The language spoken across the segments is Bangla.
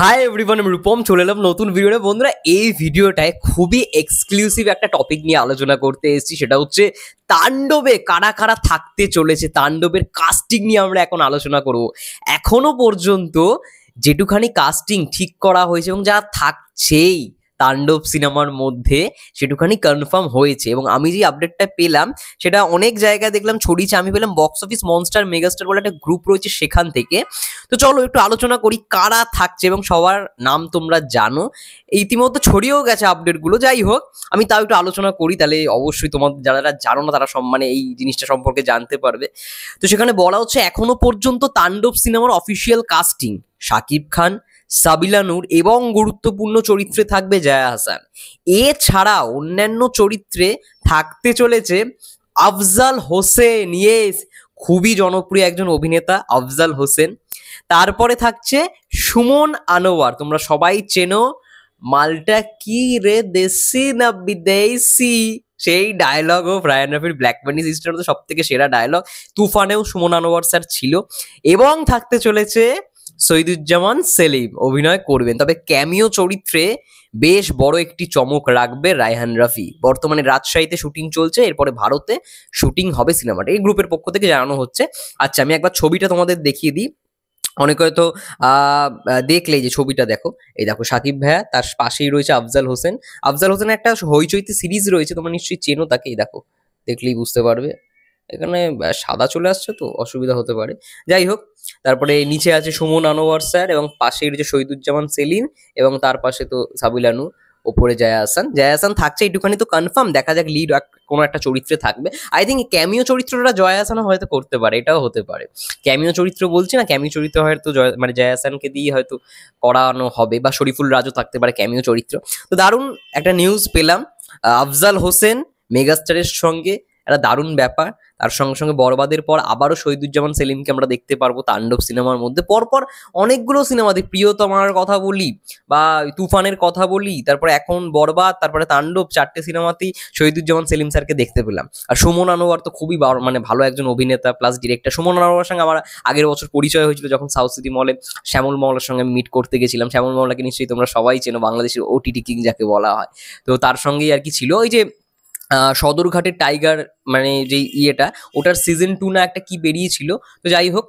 হাই এভরিওয়ান, আমি রূপম চলে এলাম নতুন ভিডিওতে। বন্ধুরা, এই ভিডিওটায় খুবই এক্সক্লুসিভ একটা টপিক নিয়ে আলোচনা করতে এসেছি। সেটা হচ্ছে তাণ্ডবে কারা কারা থাকতে চলেছে। তাণ্ডবের কাস্টিং নিয়ে আমরা এখন আলোচনা করব। এখনো পর্যন্ত যেটুখানি কাস্টিং ঠিক করা হয়েছে এবং যা থাকছেই তাণ্ডব সিনেমার মধ্যে সেটুখানি কনফার্ম হয়েছে। এবং আমি যে আপডেটটা পেলাম সেটা অনেক জায়গায় দেখলাম ছড়িয়েছে। আমি পেলাম বক্স অফিস মনস্টার মেগাস্টার বলে একটা গ্রুপ রয়েছে সেখান থেকে। তো চলো একটু আলোচনা করি কারা থাকছে, এবং সবার নাম তোমরা জানো, ইতিমধ্যে ছড়িয়েও গেছে আপডেটগুলো। যাই হোক, আমি তাও একটু আলোচনা করি, তাহলে অবশ্যই তোমাদের যারা জানো না তারা মানে এই জিনিসটা সম্পর্কে জানতে পারবে। তো সেখানে বলা হচ্ছে এখনো পর্যন্ত তাণ্ডব সিনেমার অফিসিয়াল কাস্টিং শাকিব খান, সাবিলা নূর এবং গুরুত্বপূর্ণ চরিত্রে থাকবে জায়া হাসান। এছাড়া অন্যান্য চরিত্রে থাকতে চলেছে আফজাল হোসেন। ইয়েস, খুবই জনপ্রিয় একজন অভিনেতা আফজাল হোসেন। তারপরে থাকছে সুমন আনোয়ার, তোমরা সবাই চেনো, মালটা কি রে দেশি না বিদেশি, সেই ডায়লগ অফ রায়ান রাফির ব্ল্যাক মানি সিস্টার তো সব থেকে সেরা ডায়লগ। তুফানেও সুমন আনোয়ার স্যার ছিল। এবং থাকতে চলেছে শহীদুজ্জামান সেলিম অভিনয় করবেন। তবে ক্যামিও চরিত্রে বেশ বড় একটি চমক রাখবে রায়হান রাফি। বর্তমানে রাজশাহীতে শুটিং চলছে, এরপরে ভারতে শুটিং হবে সিনেমাটা, এই গ্রুপের পক্ষ থেকে জানানো হচ্ছে। আচ্ছা, আমি একবার ছবিটা তোমাদের দেখিয়ে দিই। অনেকে হয়তো দেখলে যে ছবিটা দেখো, এই দেখো সাকিব ভাইয়া, তার পাশেই রয়েছে আফজাল হোসেন। আফজাল হোসেনের একটা হইচইতে সিরিজ রয়েছে, তোমরা নিশ্চয়ই চেনো তাকে। এই দেখো, দেখলেই বুঝতে পারবে। এখানে সাদা চলে আসছে তো অসুবিধা হতে পারে। যাই হোক, তারপরে নিচে আছে সুমন আনোয়ার স্যার এবং পাশেই রয়েছে শহীদুজ্জামান সেলিম এবং তার পাশে তো সাবিলানু, ওপরে জায়া হাসান। জায়া হাসান থাকছে, একটুখানি তো কনফার্ম, দেখা যাক লিড কোনো একটা চরিত্রে থাকবে। আই থিঙ্ক ক্যামিও চরিত্রটা জয়া হাসানও হয়তো করতে পারে, এটাও হতে পারে। ক্যামিও চরিত্র বলছি না, ক্যামিও চরিত্র হয়তো মানে জয়া হাসানকে দিয়ে হয়তো করানো হবে, বা শরীফুল রাজও থাকতে পারে ক্যামিও চরিত্র। তো দারুণ একটা নিউজ পেলাম, আফজাল হোসেন মেগাস্টারের সঙ্গে, একটা দারুণ ব্যাপার। তার সঙ্গে সঙ্গে বরবাদের পর আবারও শহীদুজ্জামান সেলিমকে আমরা দেখতে পারবো তাণ্ডব সিনেমার মধ্যে। পরপর অনেকগুলো সিনেমাতে, প্রিয়তমার কথা বলি বা তুফানের কথা বলি, তারপরে এখন বরবাদ, তারপরে তাণ্ডব, চারটে সিনেমাতেই শহীদুজ্জামান সেলিম স্যারকে দেখতে পেলাম। আর সুমন আনোয়ার তো খুবই মানে ভালো একজন অভিনেতা প্লাস ডিরেক্টর। সুমন আনোয়ারের সঙ্গে আমার আগের বছর পরিচয় হয়েছিল যখন সাউথ সিটি মলে শ্যামল মহলার সঙ্গে মিট করতে গেছিলাম। শ্যামল মহলাকে নিশ্চয়ই তোমরা সবাই চেনো, বাংলাদেশের ওটিটি কিং যাকে বলা হয়। তো তার সঙ্গেই আর কি ছিল ওই যে সদরঘাটের টাইগার, মানে যে ইয়েটা, ওটার সিজন 2 না একটা কি বেরিয়েছিল। তো যাই হোক,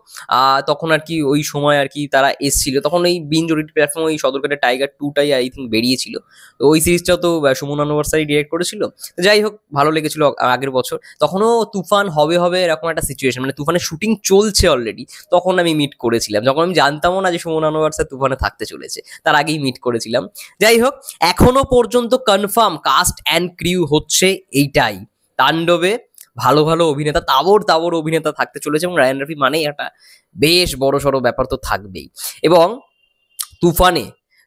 তখন আর কি ওই সময় আর কি তারা এসছিল, তখন ওই বিঞ্জ ওটিটি প্ল্যাটফর্মে ওই সদরঘাটের টাইগার 2টাই আই থিঙ্ক বেরিয়েছিল। তো ওই সিরিজটাও তো সুমন আনোয়ার স্যারই ডিরেক্ট করেছিল। তো যাই হোক, ভালো লেগেছিল আগের বছর। তখনও তুফান হবে হবে এরকম একটা সিচুয়েশন, মানে তুফানের শুটিং চলছে অলরেডি, তখন আমি মিট করেছিলাম, যখন আমি জানতামও না যে সুমন আনোয়ার স্যার তুফানে থাকতে চলেছে, তার আগেই মিট করেছিলাম। যাই হোক, এখনো পর্যন্ত কনফার্ম কাস্ট অ্যান্ড ক্রিউ হচ্ছে এইটাই। তাণ্ডবে ভালো ভালো অভিনেতা, তাবড় তাবড় অভিনেতা থাকতে চলেছে, এবং রায়ান রাফি মানেই একটা বেশ বড় সড়ো ব্যাপার তো থাকবেই। এবং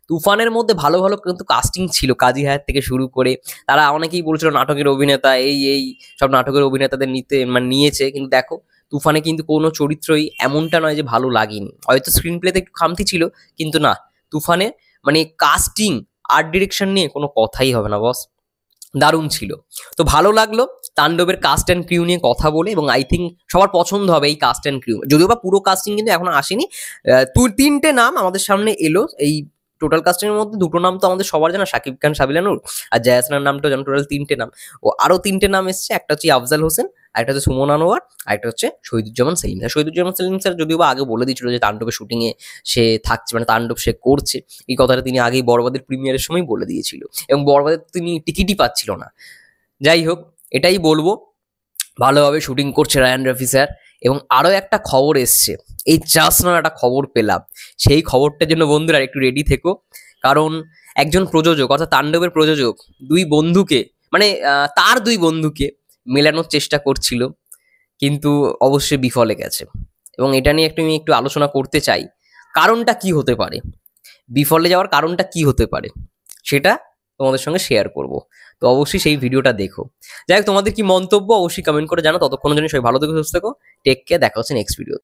তুফানের মধ্যে ভালো ভালো কিন্তু কাস্টিং ছিল, কাজী হায়াত থেকে শুরু করে। তারা অনেকেই বলছিল নাটকের অভিনেতা, এই সব নাটকের অভিনেতাদের মানে নিয়েছে, কিন্তু দেখো তুফানে কিন্তু কোনো চরিত্রই এমনটা নয় যে ভালো লাগেনি। হয়তো স্ক্রিন প্লেতে একটু খামতি ছিল, কিন্তু না, তুফানে মানে কাস্টিং, আর্ট ডিরেকশন নিয়ে কোনো কথাই হবে না বস, দারুণ ছিল। তো ভালো লাগলো তাণ্ডবের কাস্ট অ্যান্ড ক্রিউ নিয়ে কথা বলে, এবং আই থিঙ্ক সবার পছন্দ হবে এই কাস্ট অ্যান্ড ক্রিউ। যদিও বা পুরো কাস্টিং কিন্তু এখনো আসেনি, 3টে নাম আমাদের সামনে এলো। এই টোটাল কাস্টিং এর মধ্যে 2টো নাম তো আমাদের সবার জানা, শাকিব খান, সাবিলা নূর, আর জায়া হাসানের নামটাও জানো। টোটাল 3টে নাম, ও আরো 3টে নাম এসছে। একটা হচ্ছে আফজাল হোসেন, আরেকটা হচ্ছে সুমন আনোয়ার, আরেকটা হচ্ছে শহীদুজ্জামান সেলিম স্যার। শহীদুজ্জামান সেলিম স্যার যদিও বা আগে বলে দিয়েছিল যে তাণ্ডবের শুটিং এ সে থাকছে, মানে তাণ্ডব সে করছে, এই কথাটা তিনি আগেই বরবাদের প্রিমিয়ারের সময় বলে দিয়েছিল, এবং বরবাদের তিনি টিকিটই পাচ্ছিল না। যাই হোক, এটাই বলবো, ভালোভাবে শুটিং করছে রায়ান রাফি স্যার। এবং আরো একটা খবর এসছে, এই জাস্ট না একটা খবর পেলাম, সেই খবরটার জন্য বন্ধুরা একটু রেডি থেকো। কারণ একজন প্রযোজক, অর্থাৎ তাণ্ডবের প্রযোজক, তার দুই বন্ধুকে মেলানোর চেষ্টা করছিল, কিন্তু অবশ্যই বিফলে গেছে। এবং এটা নিয়ে আমি একটু আলোচনা করতে চাই, কারণটা কি হতে পারে, বিফলে যাওয়ার কারণটা কি হতে পারে, সেটা তোমাদের সঙ্গে শেয়ার করব। তো অবশ্যই সেই ভিডিওটা দেখো। যাই হোক, তোমাদের কি মন্তব্য অবশ্যই কমেন্ট করে জানো। ততক্ষণের জন্য সবাই ভালো থেকো, সুস্থ থেকো, টেক কেয়ার, দেখা হচ্ছে নেক্সট ভিডিও।